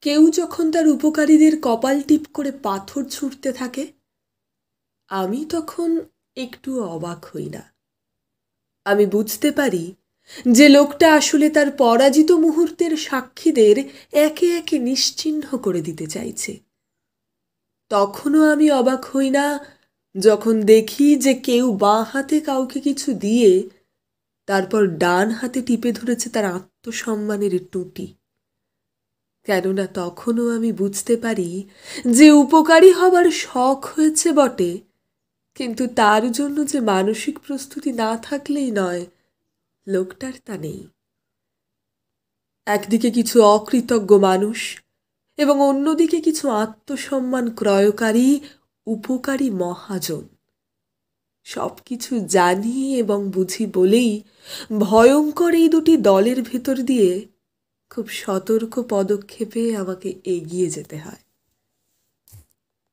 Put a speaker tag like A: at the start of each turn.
A: কেউ যখন তার উপকারীদের কপাল টিপ করে পাথর ছুঁড়তে থাকে, আমি তখন একটু অবাক হই না। আমি বুঝতে পারি যে লোকটা আসলে তার পরাজিত মুহূর্তের সাক্ষীদের একে একে নিশ্চিহ্ন করে দিতে চাইছে। তখনও আমি অবাক হই না যখন দেখি যে কেউ বাঁ হাতে কাউকে কিছু দিয়ে তারপর ডান হাতে টিপে ধরেছে তার আত্মসম্মানের টুটি। কেননা তখনও আমি বুঝতে পারি যে উপকারী হবার শখ হয়েছে বটে, কিন্তু তার জন্য যে মানসিক প্রস্তুতি না থাকলেই নয়, লোকটার তা নেই। একদিকে কিছু অকৃতজ্ঞ মানুষ এবং অন্যদিকে কিছু আত্মসম্মান ক্রয়কারী উপকারী মহাজন। সব কিছু জানি এবং বুঝি বলেই ভয়ঙ্কর এই দুটি দলের ভেতর দিয়ে খুব সতর্ক পদক্ষেপে আমাকে এগিয়ে যেতে হয়।